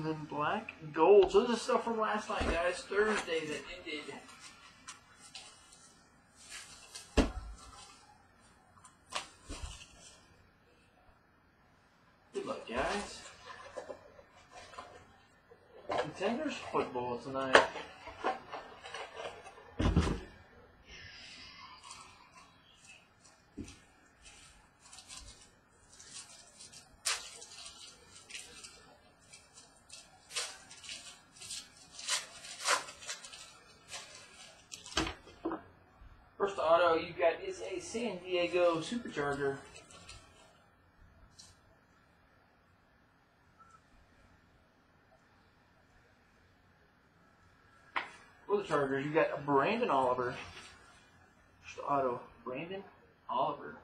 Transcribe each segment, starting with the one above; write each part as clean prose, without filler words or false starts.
And then black, gold. So this is stuff from last night, guys. Thursday that ended. Good luck, guys. Contenders football tonight. First auto you got is a San Diego Supercharger. For the Chargers, you got a Brandon Oliver. First auto, Brandon Oliver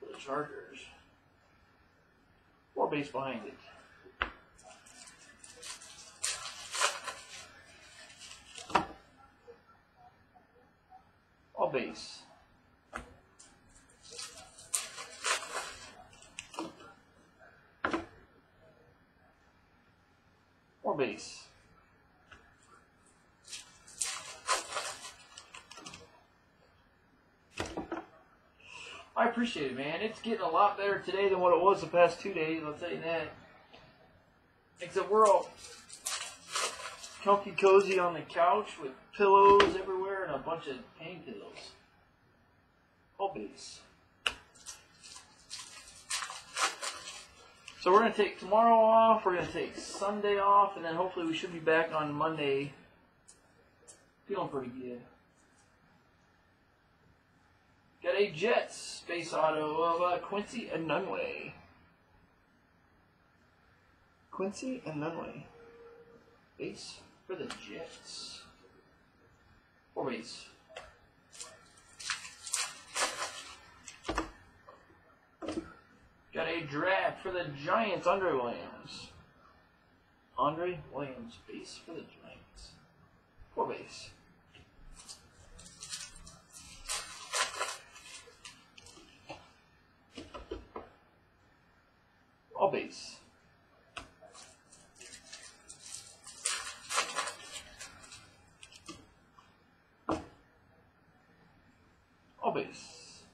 for the Chargers. 4 base behind it. All base. More base. I appreciate it, man. It's getting a lot better today than what it was the past 2 days, I'll tell you that. Except we're all comfy cozy on the couch with pillows everywhere and a bunch of pain pillows. All base. So we're going to take tomorrow off, we're going to take Sunday off, and then hopefully we should be back on Monday. Feeling pretty good. Got a Jets base auto of Quincy Enunwa. Quincy Enunwa. Base for the Jets. 4 base. Got a draft for the Giants, Andre Williams. Andre Williams, base for the Giants. 4 base. All base. All base.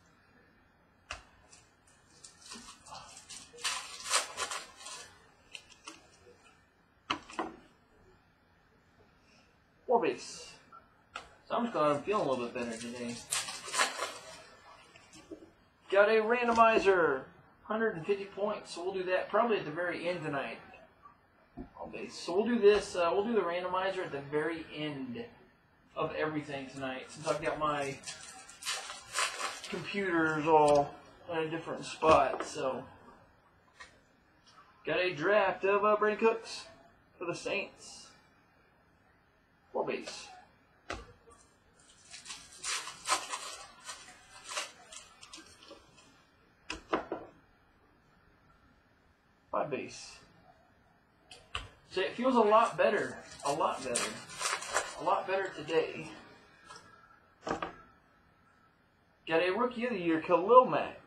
Four base. So I'm just glad I'm feeling a little bit better today. Got a randomizer. 150 points. So we'll do that probably at the very end tonight. All base. So we'll do this. We'll do the randomizer at the very end of everything tonight. Since I've got my computers all in a different spot. So got a draft of Brandon Cooks for the Saints. 4 base. Base. So it feels a lot better today. Got a Rookie of the Year, Khalil Mack.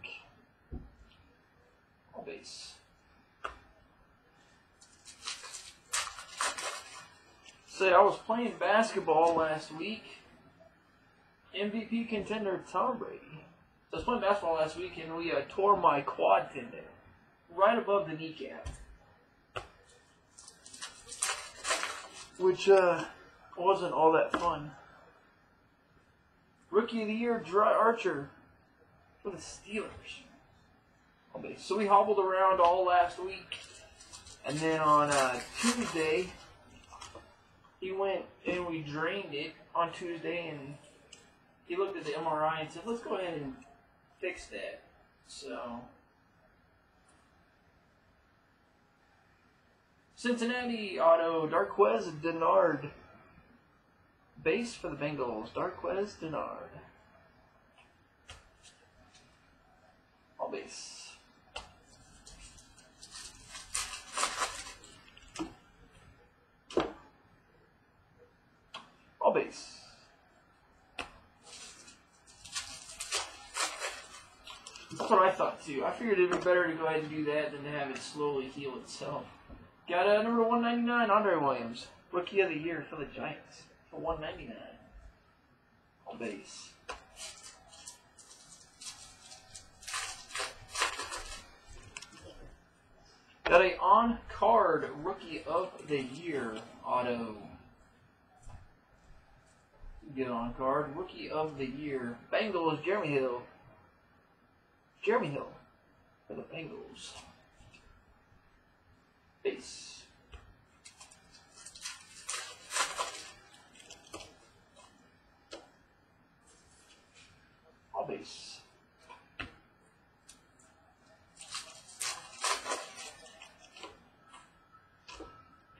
All base. Say, I was playing basketball last week. MVP contender Tom Brady. So I was playing basketball last week and we tore my quad tendon. Right above the kneecap, which wasn't all that fun. Rookie of the Year, Dry Archer for the Steelers. So we hobbled around all last week, and then on Tuesday, he went and we drained it on Tuesday, and he looked at the MRI and said, "Let's go ahead and fix that." So. Cincinnati auto, Darquez Denard. Base for the Bengals, Darquez Denard. All base. All base. That's what I thought too. I figured it'd be better to go ahead and do that than to have it slowly heal itself. Got a number 199, Andre Williams. Rookie of the Year for the Giants. For 199. On base. Got a on-card Rookie of the Year auto. Get on card. Rookie of the Year. Bengals, Jeremy Hill. Jeremy Hill for the Bengals. Base. All base.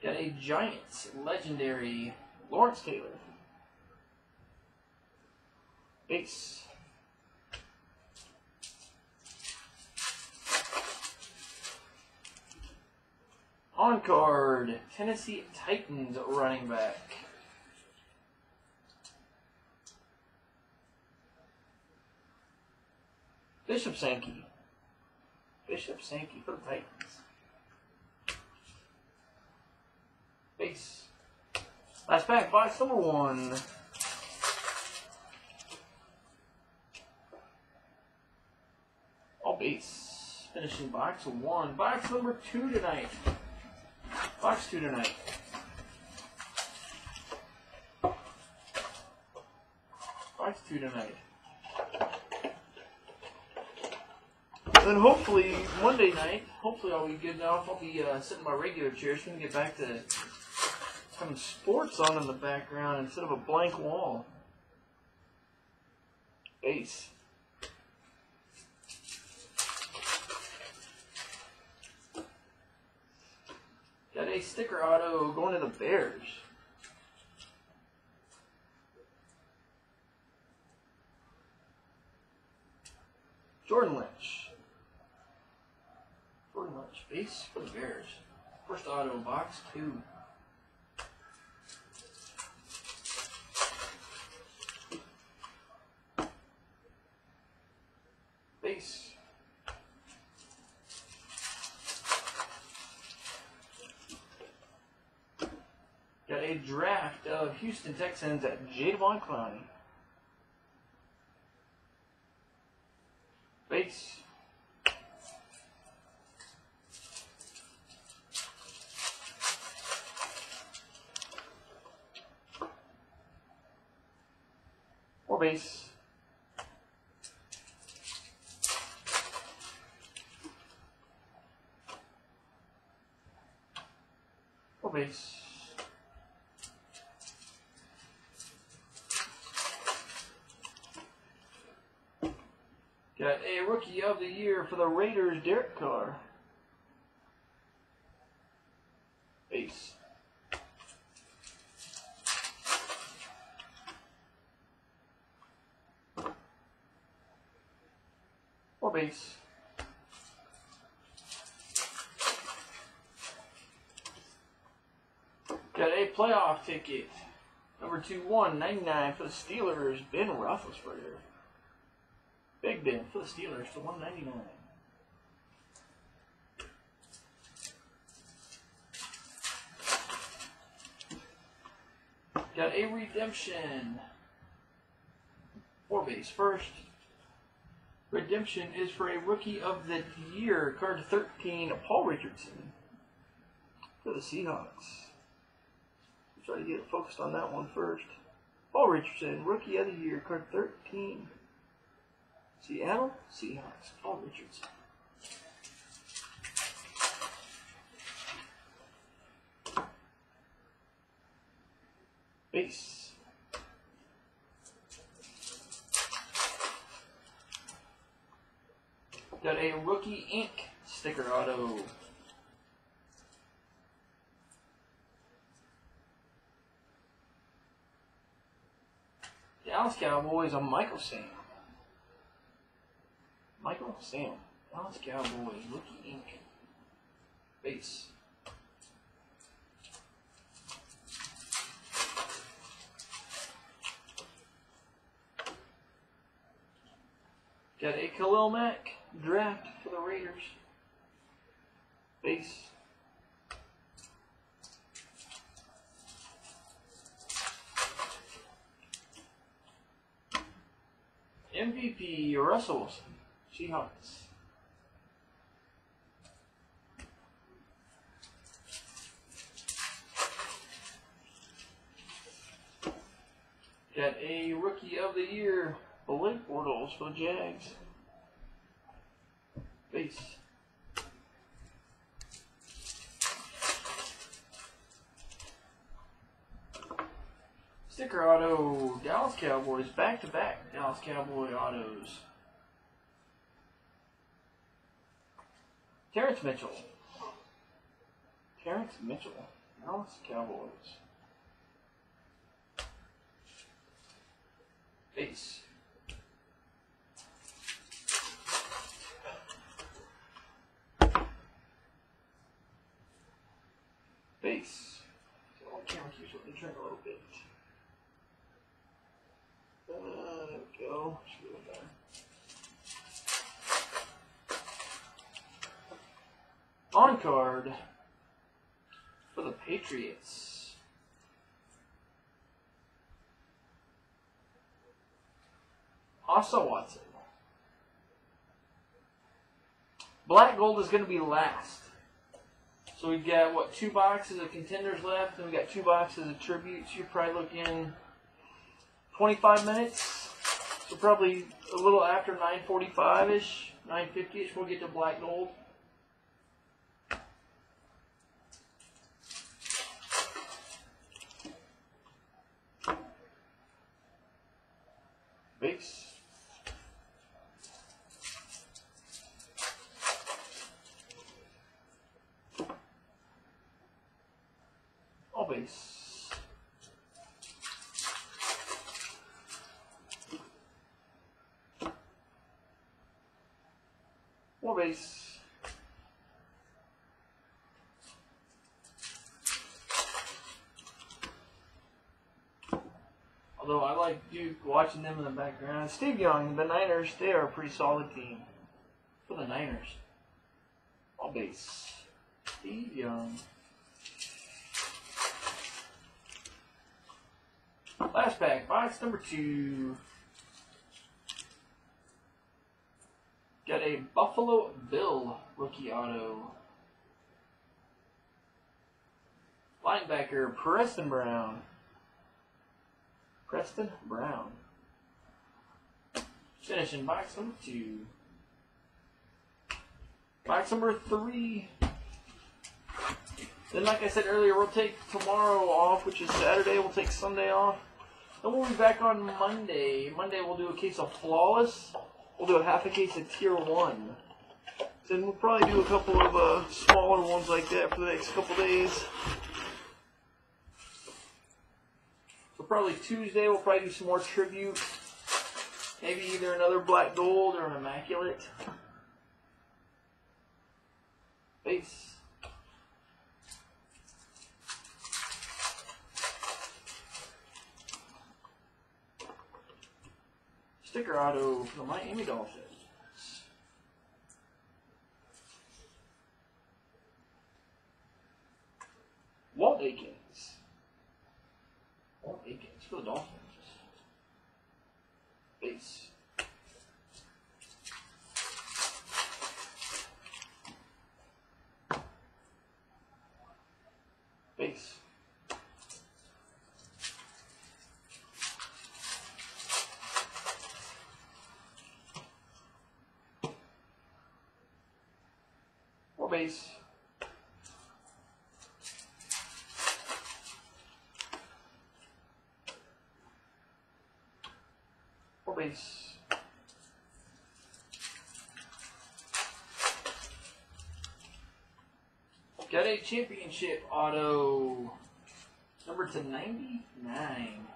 Got a Giants legendary Lawrence Taylor. Base. On card, Tennessee Titans running back. Bishop Sankey. Bishop Sankey for the Titans. Base. Last pack, box number 1. All base. Finishing box 1. Box number 2 tonight. Box 2 tonight. Box 2 tonight. And then hopefully Monday night, hopefully I'll be good enough. I'll be sitting in my regular chair. So I'm going to get back to having sports on in the background instead of a blank wall. Base. Got a sticker auto going to the Bears. Jordan Lynch. Jordan Lynch, base for the Bears. First auto, box 2. Base. Got a draft of Houston Texans at Jadeveon Clowney. Base. Or base. Or base. Got a Rookie of the Year for the Raiders, Derek Carr. Base. Or base. Got a playoff ticket. Number 2/199 for the Steelers, Ben Roethlisberger. Big Ben for the Steelers to 199. Got a redemption. 4 base first. Redemption is for a Rookie of the Year, card 13, Paul Richardson for the Seahawks. Try to get it focused on that one first. Paul Richardson, Rookie of the Year, card 13. Seattle Seahawks, Paul Richardson. Base. Got a Rookie Ink sticker auto. Dallas Cowboys on Michael Sam. Michael Sam, Dallas Cowboys, Rookie Ink. Base. Got a Khalil Mack draft for the Raiders. Base. MVP, Russell Wilson, Seahawks. Got a Rookie of the Year, Blake Bortles for the Jags. Base. Sticker auto, Dallas Cowboys, back-to-back Dallas Cowboy autos. Terrence Mitchell, Dallas Cowboys. Base. Base. So on camera keeps letting me turn a little bit. There we go. Should be better. On card for the Patriots. Asa Watson. Black gold is going to be last. So we've got, what, 2 boxes of contenders left, and we got 2 boxes of tributes. You're probably looking 25 minutes. So probably a little after 9:45-ish, 9:50-ish, we'll get to black gold. Base. All base. More base. Although I like Duke watching them in the background. Steve Young, the Niners, they are a pretty solid team for the Niners. All base. Steve Young. Last pack, box number 2. Got a Buffalo Bill rookie auto. Linebacker, Preston Brown. Finishing box number 2. Box number 3. Then, like I said earlier, we'll take tomorrow off, which is Saturday. We'll take Sunday off. Then we'll be back on Monday. Monday we'll do a case of Flawless. We'll do a half a case of Tier 1. Then we'll probably do a couple of smaller ones like that for the next couple days. So probably Tuesday we'll probably do some more tribute. Maybe either another black gold or an immaculate. Base. Sticker auto for the Miami Dolphins. Walt Aikens. For the Dolphins. Base. Base. Base. Or base. Got a championship auto number /99.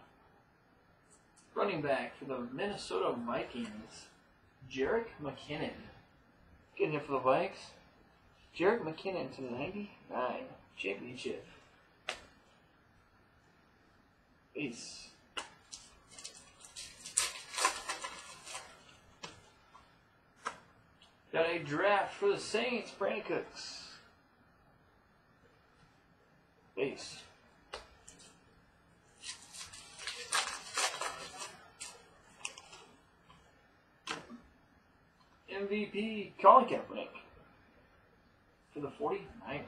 Running back for the Minnesota Vikings, Jerick McKinnon. Getting here for the Vikes. Jerick McKinnon /99. Championship. Base. Got a draft for the Saints, Brandon Cooks. Base. MVP, Colin Kaepernick for the 49ers.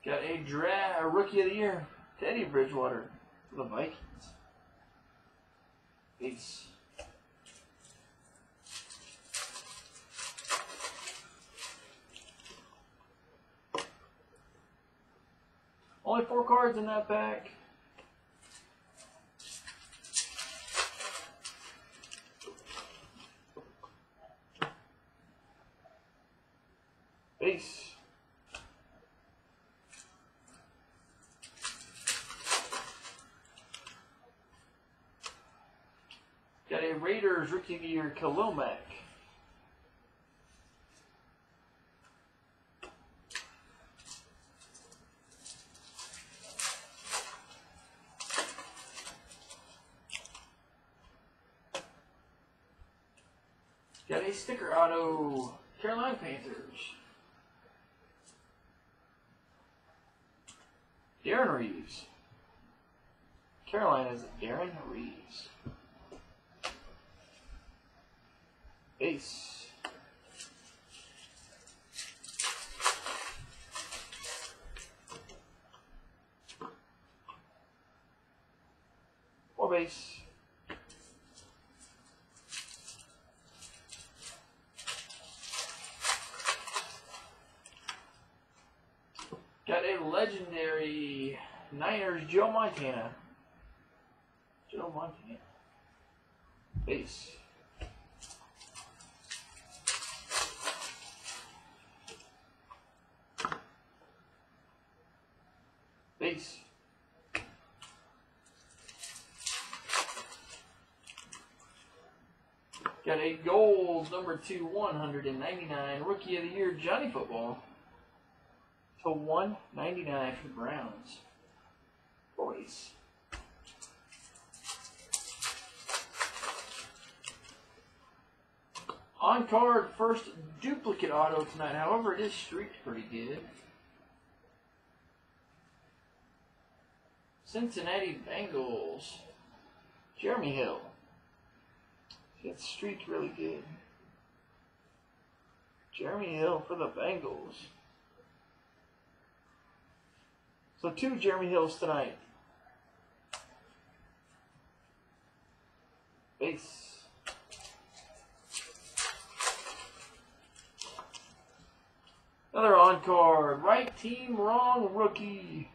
Got a Rookie of the Year, Teddy Bridgewater for the Vikings. Base. Only 4 cards in that pack. Base. Got a Raiders Rookie of the Year, Khalil Mack. Got a sticker auto, Carolina Panthers. Darren Reeves. Carolina's Darren Reeves. Base. Or base. Got a legendary Niners, Joe Montana. Joe Montana. Base. Base. Got a gold number 2, 199 Rookie of the Year, Johnny Football. To 199 for the Browns. Boys. On card, first duplicate auto tonight. However, it is streaked pretty good. Cincinnati Bengals. Jeremy Hill. It's streaked really good. Jeremy Hill for the Bengals. So 2 Jeremy Hills tonight. Base. Another on card. Right team, wrong rookie.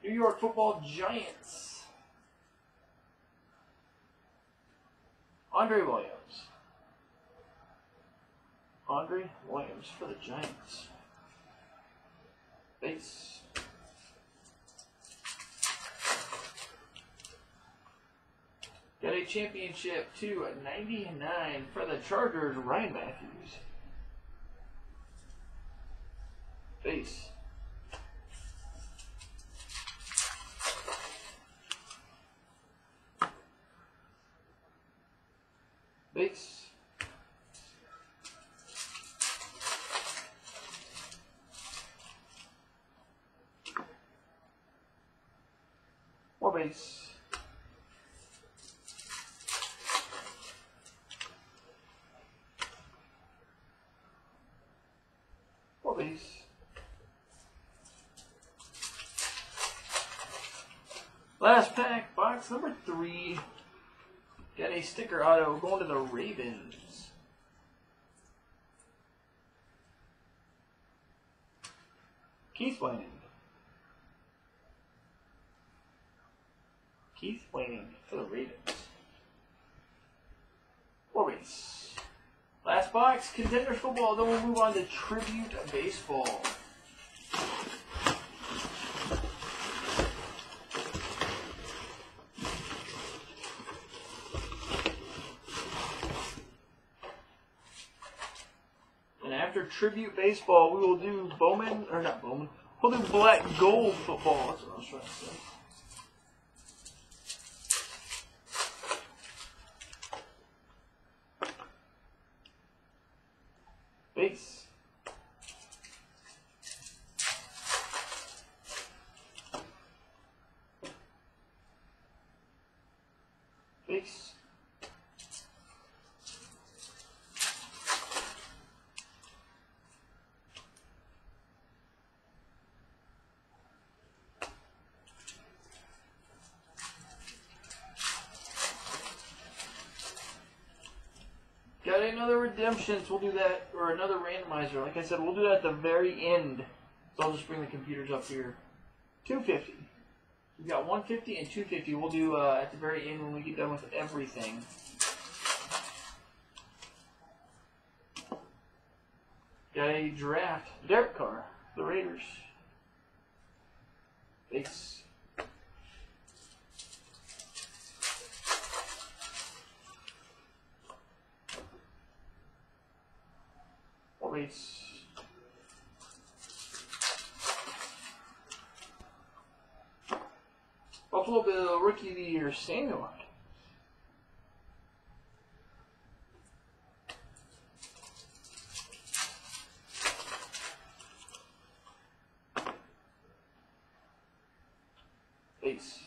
New York Football Giants. Andre Williams. Andre Williams for the Giants. Base. Got a championship 2/99 for the Chargers, Ryan Matthews. Base. Base. Or base. Or base. Last pack, box number 3. Got a sticker auto going to the Ravens. Keith Lanning. Keith Lanning for the Ravens. Warriors. Last box, Contenders Football. Then we'll move on to Tribute Baseball. And after Tribute Baseball, we will do Bowman, or not Bowman, we'll do Black Gold Football. That's what I was trying to say. Base. Got another redemptions. We'll do that, or another randomizer. Like I said, we'll do that at the very end. So I'll just bring the computers up here. 250. We've got 150 and 250. We'll do at the very end when we get done with everything. Got a draft. Derek Carr. The Raiders. Base. Or base. Buffalo Bill Rookie of the Year, Samuel. Base.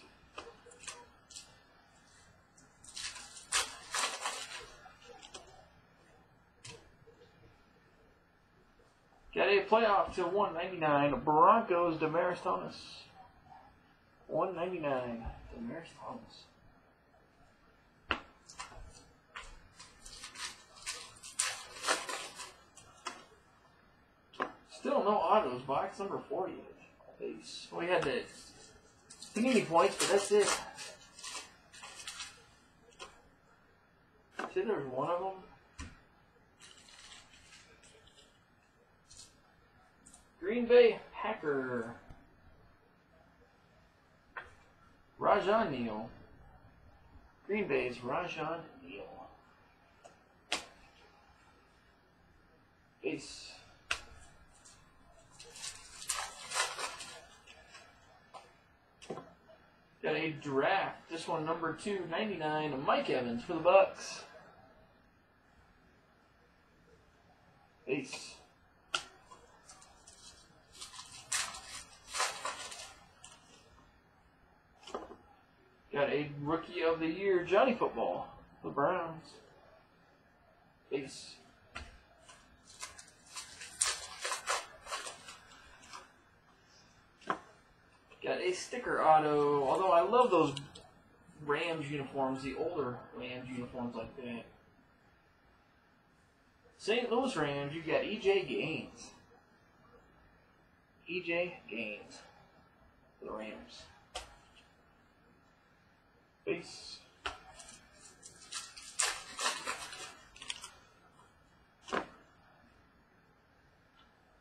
Got a playoff to 199. Broncos, Demaryius Thomas. 199. Demaryius Thomas. Still no autos. Box number 40. Base. We had the Panini points, but that's it. See, there's one of them. Green Bay Packer. Rajon Neal. Green Bay's Rajon Neal. Base. Got a draft. This one, number 299, Mike Evans for the Bucks. Base. Got a Rookie of the Year, Johnny Football, the Browns. Base. Got a sticker auto, although I love those Rams uniforms, the older Rams uniforms like that. St. Louis Rams, you got E.J. Gaines. E.J. Gaines for the Rams. Base.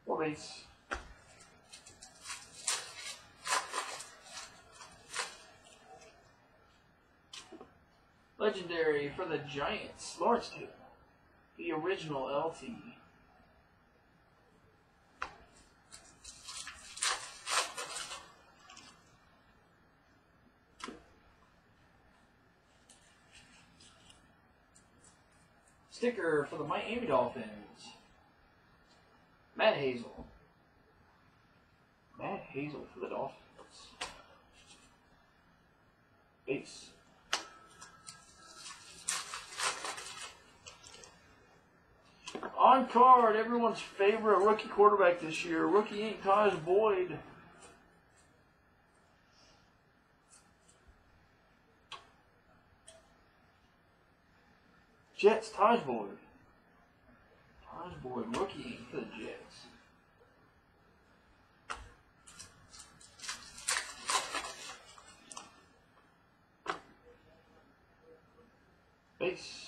Or base. Legendary for the Giants, Lawrence Taylor, the original LT. Sticker for the Miami Dolphins, Matt Hazel. Matt Hazel for the Dolphins. Base. On card, everyone's favorite rookie quarterback this year, Rookie Ink, Taj Boyd. Jets, Taj Boyd. Taj Boyd, Rookie Ink for the Jets. Base.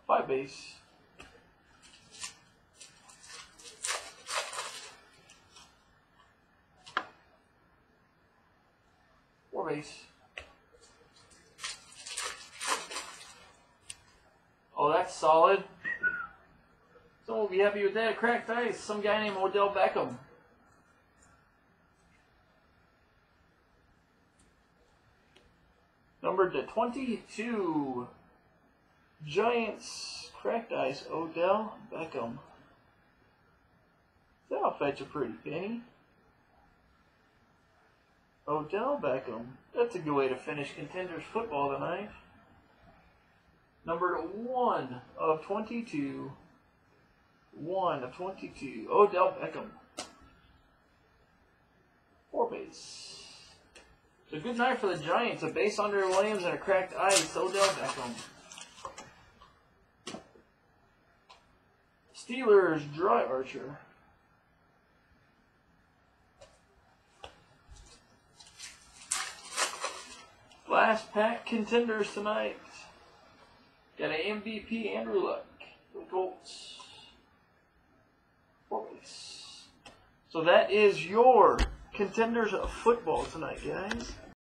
Five base. Four base. Oh, that's solid. Someone will be happy with that. Cracked ice. Some guy named Odell Beckham. Numbered to 22. Giants, cracked ice, Odell Beckham. That'll fetch a pretty penny. Odell Beckham. That's a good way to finish Contenders football tonight. Numbered 1 of 22. 1 of 22. Odell Beckham. 4 base. So good night for the Giants. A base under Williams and a cracked ice. Odell Beckham. Steelers, Dry Archer. Last pack contenders tonight. Got an MVP, Andrew Luck. For the Colts. 4 base. So that is your contenders of football tonight, guys.